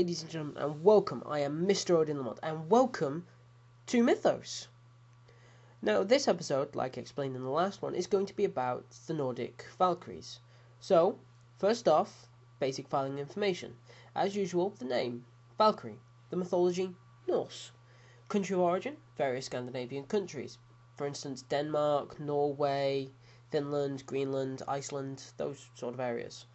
ladies and gentlemen, and welcome. I am Mr. Odin Lamont, and welcome to Mythos. Now, this episode, like I explained in the last one, is going to be about the Nordic valkyries. So, first off, basic filing information. As usual, the name, Valkyrie. The mythology, Norse. Country of origin, various Scandinavian countries. For instance, Denmark, Norway, Finland, Greenland, Iceland, those sort of areas.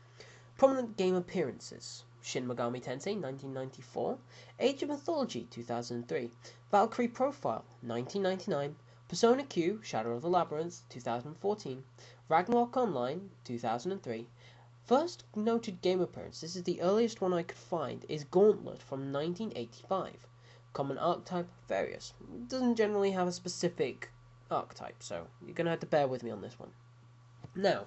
Prominent game appearances: Shin Megami Tensei 1994, Age of Mythology 2003, Valkyrie Profile 1999, Persona Q Shadow of the Labyrinth 2014, Ragnarok Online 2003. First noted game appearance, this is the earliest one I could find, is Gauntlet from 1985. Common archetype, various. It doesn't generally have a specific archetype, so you're going to have to bear with me on this one. Now,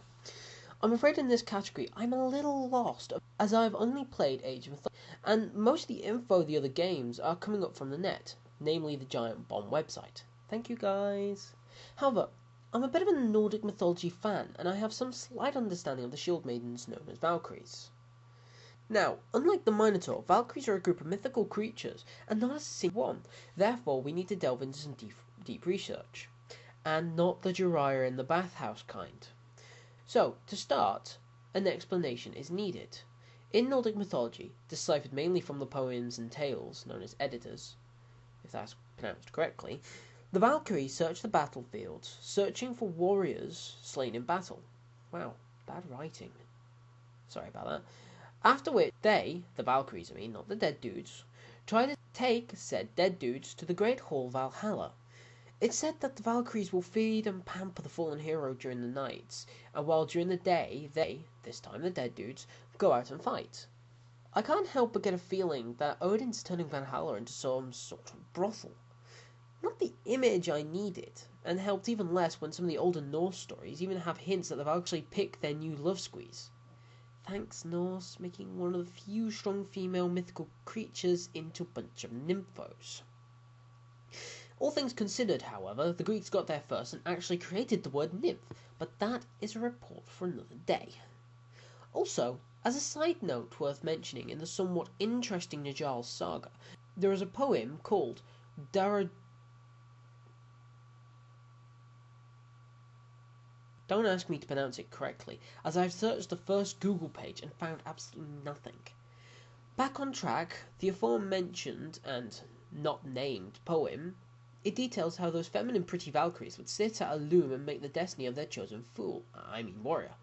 I'm afraid in this category I'm a little lost, as I've only played Age of Mythology, and most of the info of the other games are coming up from the net, namely the Giant Bomb website. Thank you guys. However, I'm a bit of a Nordic mythology fan, and I have some slight understanding of the shield maidens known as valkyries. Now, unlike the Minotaur, valkyries are a group of mythical creatures, and not a single one. Therefore, we need to delve into some deep research, and not the Jiraiya in the bathhouse kind. So, to start, an explanation is needed. In Nordic mythology, deciphered mainly from the poems and tales known as Editors, if that's pronounced correctly, the Valkyries search the battlefield, searching for warriors slain in battle. Wow, bad writing. Sorry about that. After which, they, the Valkyries I mean, not the dead dudes, try to take said dead dudes to the Great Hall Valhalla. It's said that the Valkyries will feed and pamper the fallen hero during the nights, and while during the day they, this time the dead dudes, go out and fight. I can't help but get a feeling that Odin's turning Valhalla into some sort of brothel. Not the image I needed, and helped even less when some of the older Norse stories even have hints that the Valkyries actually pick their new love squeeze. Thanks, Norse, making one of the few strong female mythical creatures into a bunch of nymphos. All things considered, however, the Greeks got there first and actually created the word nymph, but that is a report for another day. Also, as a side note worth mentioning in the somewhat interesting Njal saga, there is a poem called Don't ask me to pronounce it correctly, as I've searched the first Google page and found absolutely nothing. Back on track, the aforementioned and not named poem, it details how those feminine pretty Valkyries would sit at a loom and make the destiny of their chosen warrior.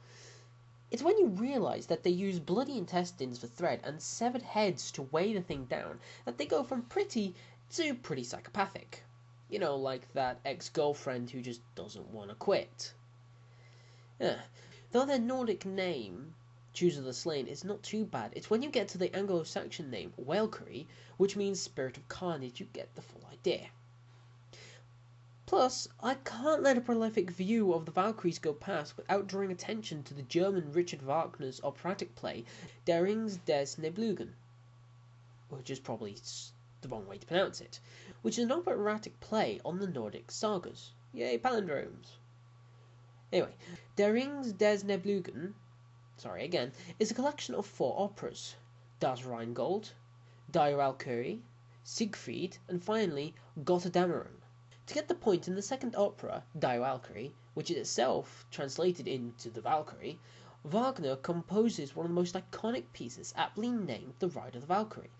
It's when you realise that they use bloody intestines for thread and severed heads to weigh the thing down that they go from pretty to pretty psychopathic. You know, like that ex-girlfriend who just doesn't want to quit. Though their Nordic name, Choose of the Slain, is not too bad, it's when you get to the Anglo-Saxon name, Valkyrie, which means spirit of carnage, you get the full idea. Plus, I can't let a prolific view of the Valkyries go past without drawing attention to the German Richard Wagner's operatic play Der Ring des Nibelungen, which is probably the wrong way to pronounce it, which is an operatic play on the Nordic sagas. Yay, palindromes! Anyway, Der Ring des Nibelungen, is a collection of 4 operas: Das Rheingold, Die Walküre, Siegfried, and finally Gotterdammerung. To get the point, in the second opera, Die Walküre, which is itself translated into The Valkyrie, Wagner composes one of the most iconic pieces, aptly named The Ride of the Valkyrie,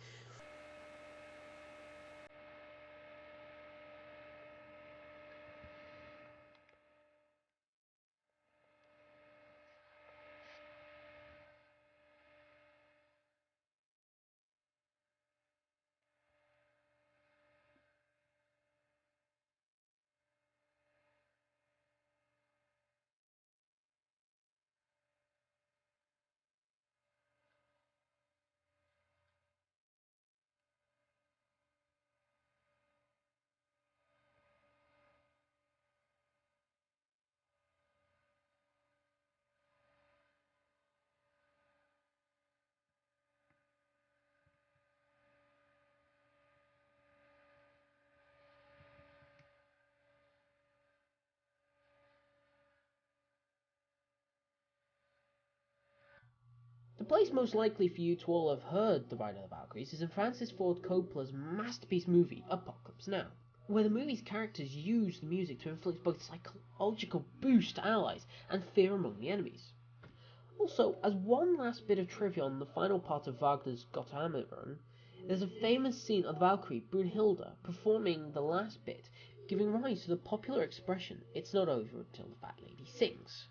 The place most likely for you to all have heard The Ride of the Valkyries is in Francis Ford Coppola's masterpiece movie, Apocalypse Now, where the movie's characters use the music to inflict both psychological boost to allies and fear among the enemies. Also, as one last bit of trivia on the final part of Wagner's Gotthard run, there's a famous scene of the Valkyrie Brunhilde performing the last bit, giving rise to the popular expression, "It's not over until the fat lady sings."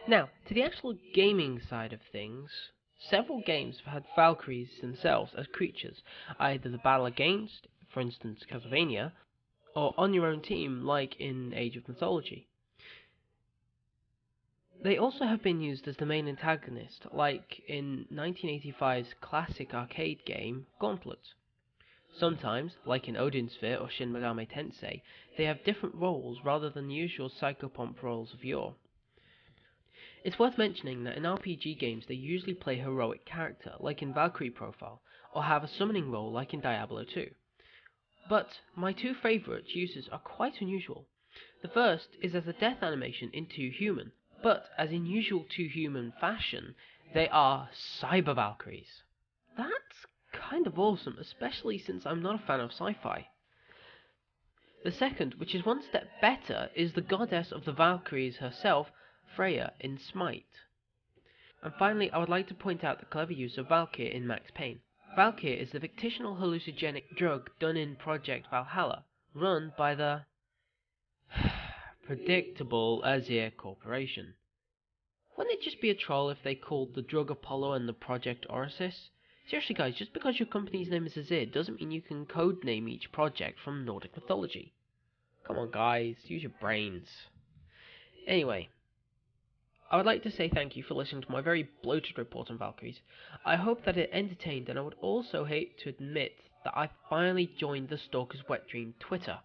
Now, to the actual gaming side of things, several games have had Valkyries themselves as creatures, either the battle against, for instance Castlevania, or on your own team, like in Age of Mythology. They also have been used as the main antagonist, like in 1985's classic arcade game, Gauntlet. Sometimes, like in Odin Sphere or Shin Megami Tensei, they have different roles rather than the usual psychopomp roles of yore. It's worth mentioning that in RPG games they usually play a heroic character, like in Valkyrie Profile, or have a summoning role like in Diablo 2. But my two favourite uses are quite unusual. The first is as a death animation in 2 Human, but as in usual 2 Human fashion, they are Cyber Valkyries. That's kind of awesome, especially since I'm not a fan of sci-fi. The second, which is one step better, is the goddess of the Valkyries herself, Freya in Smite. And finally, I would like to point out the clever use of Valkyr in Max Payne. Valkyr is the fictional hallucinogenic drug done in Project Valhalla, run by the predictable Azir Corporation. Wouldn't it just be a troll if they called the drug Apollo and the Project Orisis? Seriously guys, just because your company's name is Azir doesn't mean you can codename each project from Nordic mythology. Come on guys, use your brains. Anyway, I would like to say thank you for listening to my very bloated report on Valkyries. I hope that it entertained, and I would also hate to admit that I finally joined the Stalker's Wet Dream Twitter.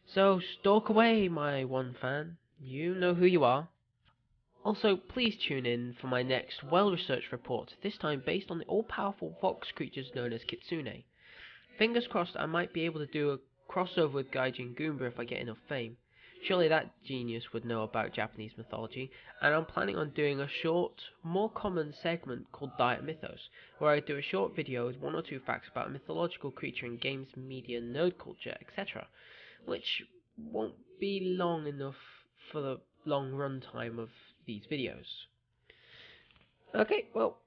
So stalk away, my one fan. You know who you are. Also, please tune in for my next well-researched report, this time based on the all-powerful fox creatures known as Kitsune. Fingers crossed I might be able to do a crossover with Gaijin Goomba if I get enough fame. Surely that genius would know about Japanese mythology, and I'm planning on doing a short, more common segment called Diet Mythos, where I do a short video with 1 or 2 facts about a mythological creature in games, media, nerd culture, etc., which won't be long enough for the long run time of these videos. Okay, well,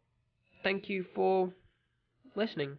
thank you for listening.